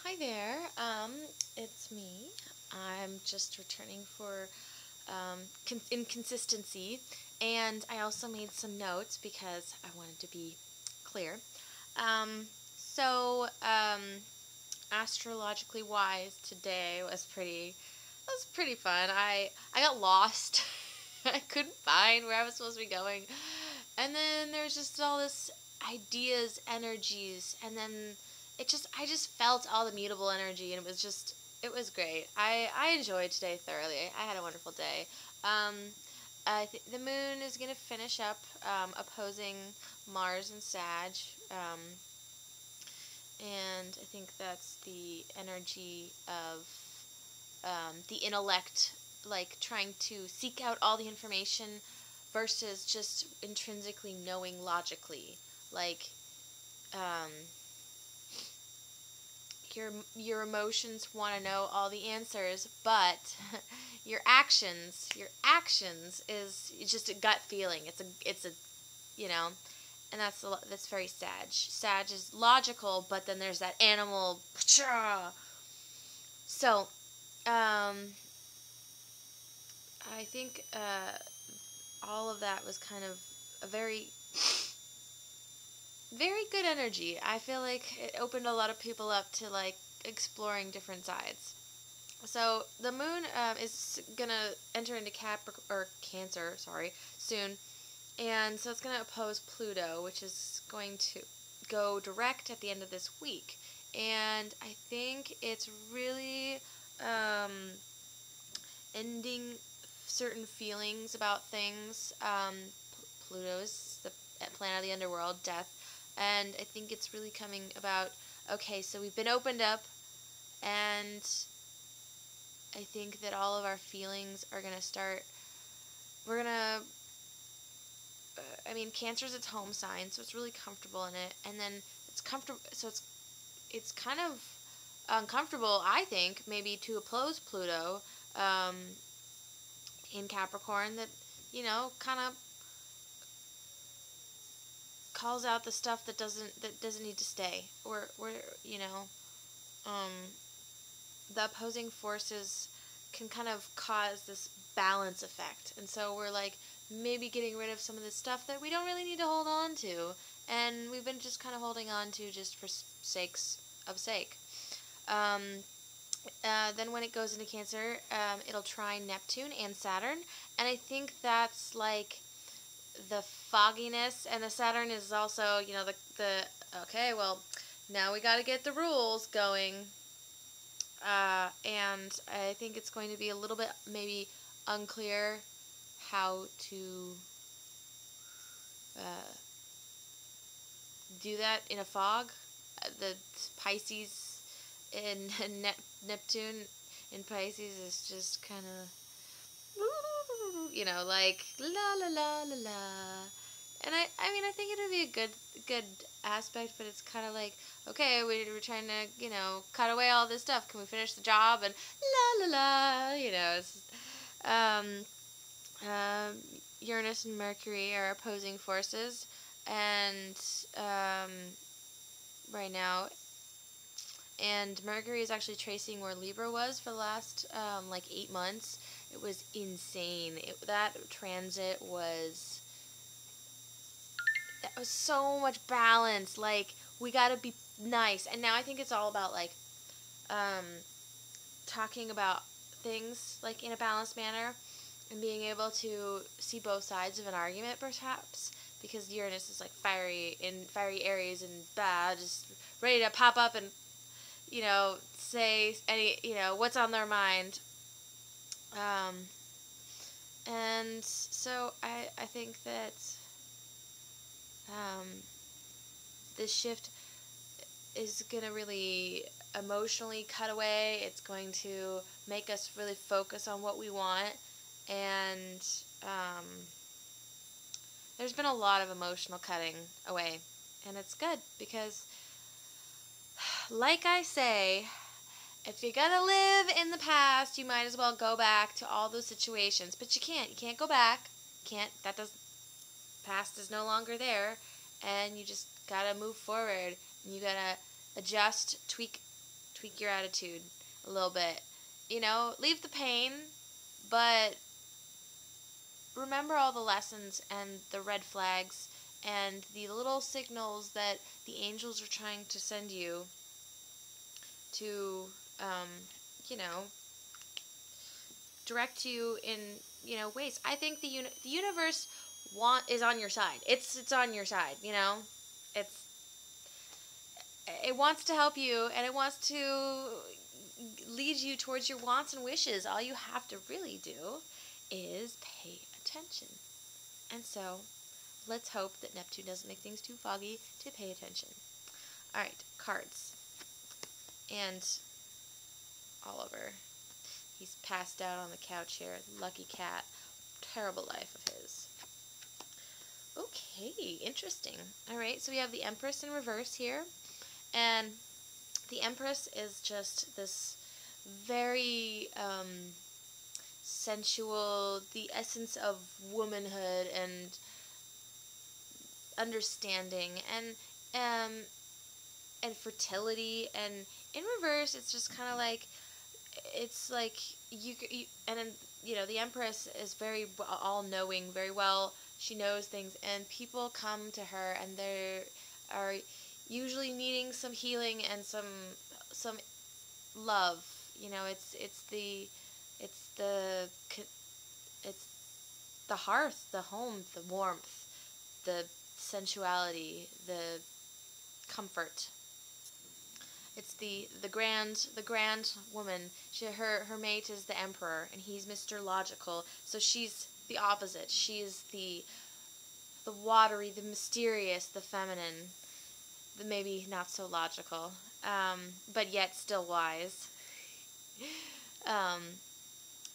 Hi there. It's me. I'm just returning for inconsistency, and I also made some notes because I wanted to be clear. Um, so, astrologically wise, today was pretty fun. I got lost. I couldn't find where I was supposed to be going, and then there was just all this ideas, energies, and then I just felt all the mutable energy, and it was great. I enjoyed today thoroughly. I had a wonderful day. Um, the moon is gonna finish up opposing Mars and Sag. And I think that's the energy of the intellect, like trying to seek out all the information versus just intrinsically knowing logically. Like, um, your emotions want to know all the answers, but your actions is just a gut feeling. It's a you know, and that's very Sag. Sag is logical, but then there's that animal. So, I think all of that was kind of a very good energy. I feel like it opened a lot of people up to like exploring different sides. So the moon is gonna enter into Cancer, sorry, soon, and so it's gonna oppose Pluto, which is going to go direct at the end of this week. And I think it's really um, ending certain feelings about things. Pluto is the planet of the underworld, death, and I think it's really coming about. Okay, so we've been opened up, and I think that all of our feelings are gonna start. We're gonna. I mean, Cancer's its home sign, so it's really comfortable in it, and then it's comfortable. So it's kind of uncomfortable, I think, maybe to oppose Pluto um, in Capricorn. That kind of calls out the stuff that doesn't need to stay, or um, the opposing forces can kind of cause this balance effect, and so we're like maybe getting rid of some of the stuff that we don't really need to hold on to, and we've been just kind of holding on to just for sakes of sake. Um, then when it goes into Cancer, it'll trine Neptune and Saturn, and I think that's like the fogginess, and the Saturn is also, the okay, well, now we got to get the rules going, and I think it's going to be a little bit maybe unclear how to uh, do that in a fog. The Pisces in Neptune in Pisces is just kind of like la la la la la. And I mean, I think it would be a good aspect, but it's kind of like, okay, we're trying to, cut away all this stuff. Can we finish the job? And la la la, it's um, um, Uranus and Mercury are opposing forces, and um, right now, and Mercury is actually tracing where Libra was for the last like 8 months. It was insane. That transit was so much balance. Like, we gotta be nice. And now I think it's all about like um, talking about things like in a balanced manner and being able to see both sides of an argument, perhaps, because Uranus is like fiery Aries and just ready to pop up and say any what's on their mind. Um, and so I think that um, this shift is going to really emotionally cut away. It's going to make us really focus on what we want. And there's been a lot of emotional cutting away. And it's good because, like I say, if you're going to live in the past, you might as well go back to all those situations. But you can't. You can't go back. Past is no longer there. And you just got to move forward. And you got to adjust, tweak tweak your attitude a little bit. You know, leave the pain, but remember all the lessons and the red flags and the little signals that the angels are trying to send you to, um, you know, direct you in, you know, ways. I think the universe is on your side. It's on your side, you know. It's it wants to help you, and it wants to lead you towards your wants and wishes. All you have to really do is pay attention. And so, let's hope that Neptune doesn't make things too foggy to pay attention. All right, cards. And Oliver. He's passed out on the couch here. Lucky cat. Terrible life of his. Okay, interesting. All right, so we have the Empress in reverse here. And the Empress is just this very sensual, the essence of womanhood and understanding and fertility. And in reverse, it's just kind of like, it's like you and then, you know, the Empress is very all-knowing, very well. She knows things, and people come to her, and they are usually needing some healing and some love. You know, it's the it's the it's the hearth, the home, the warmth, the sensuality, the comfort. It's the grand woman. Her mate is the Emperor, and he's Mr. Logical. So she's the opposite. She's the watery, the mysterious, the feminine, the maybe not so logical, but yet still wise. Um,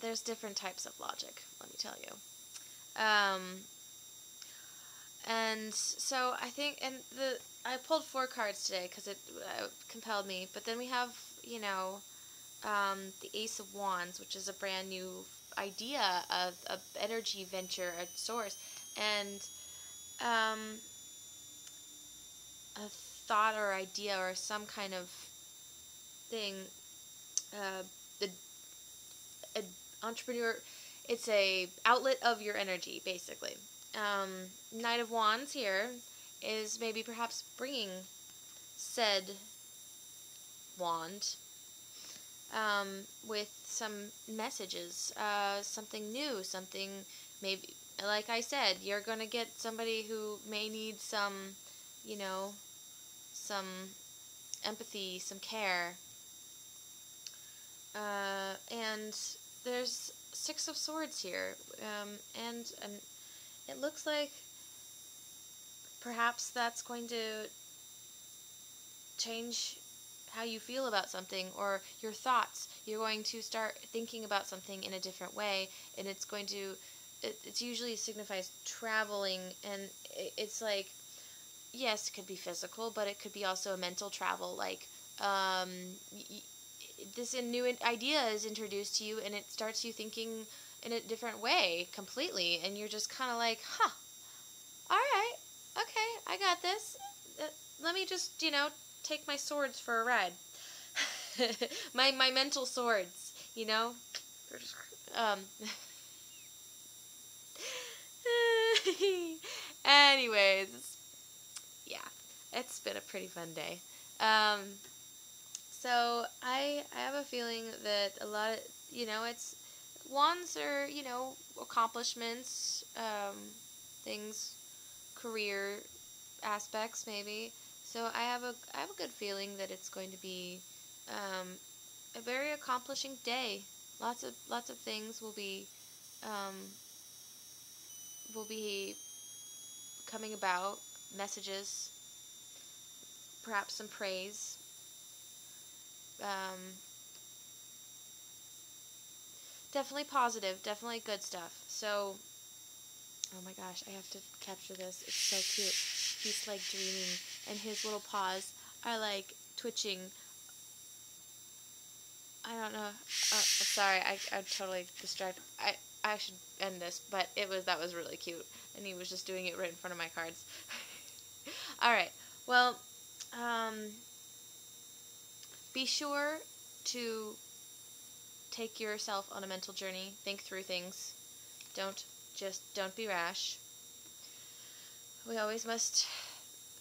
there's different types of logic, let me tell you. And so I think, and I pulled 4 cards today because it compelled me. But then we have, you know, the Ace of Wands, which is a brand new idea of energy venture, a source, and a thought or idea or some kind of thing. The entrepreneur, it's a outlet of your energy, basically. Knight of Wands here is maybe perhaps bringing said wand with some messages, something new, something maybe, like I said, you're going to get somebody who may need some, you know, some empathy, some care. And there's 6 of Swords here, and it looks like perhaps that's going to change how you feel about something, or your thoughts. You're going to start thinking about something in a different way, and it's going to, it usually signifies traveling, and it's like, yes, it could be physical, but it could be also a mental travel, like, this new idea is introduced to you, and it starts you thinking in a different way completely, and you're just kind of like, huh, alright, okay, I got this. Let me just, you know, take my swords for a ride. my mental swords, you know? Anyways, yeah, it's been a pretty fun day. So I have a feeling that a lot of, you know, it's, wands are, you know, accomplishments, things, career aspects maybe. So I have a good feeling that it's going to be a very accomplishing day. Lots of things will be coming about, messages, perhaps some praise. Definitely positive, definitely good stuff. So, oh my gosh, I have to capture this. It's so cute. He's like dreaming, and his little paws are like twitching. I don't know. Sorry, I'm totally distracted. I should end this, but that was really cute, and he was just doing it right in front of my cards. All right. Well, be sure to take yourself on a mental journey. Think through things. Don't be rash. We always must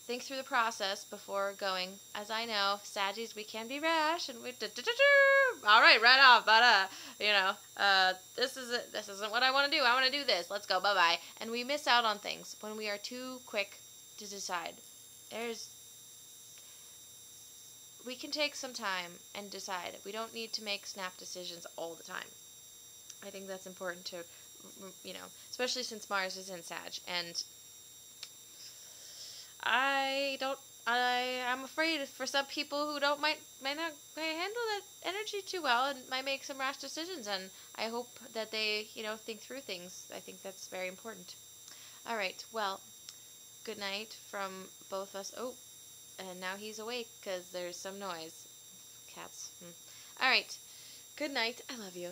think through the process before going. As I know, Saggies, we can be rash, and we all right, right off, but this isn't what I want to do. I want to do this. Let's go. Bye bye. And we miss out on things when we are too quick to decide. We can take some time and decide. We don't need to make snap decisions all the time. I think that's important to, especially since Mars is in Sag, and I'm afraid for some people who might not handle that energy too well and might make some rash decisions, and I hope that they, think through things. I think that's very important. All right, well, good night from both us. Oh, and now he's awake because there's some noise. Cats. All right, good night. I love you.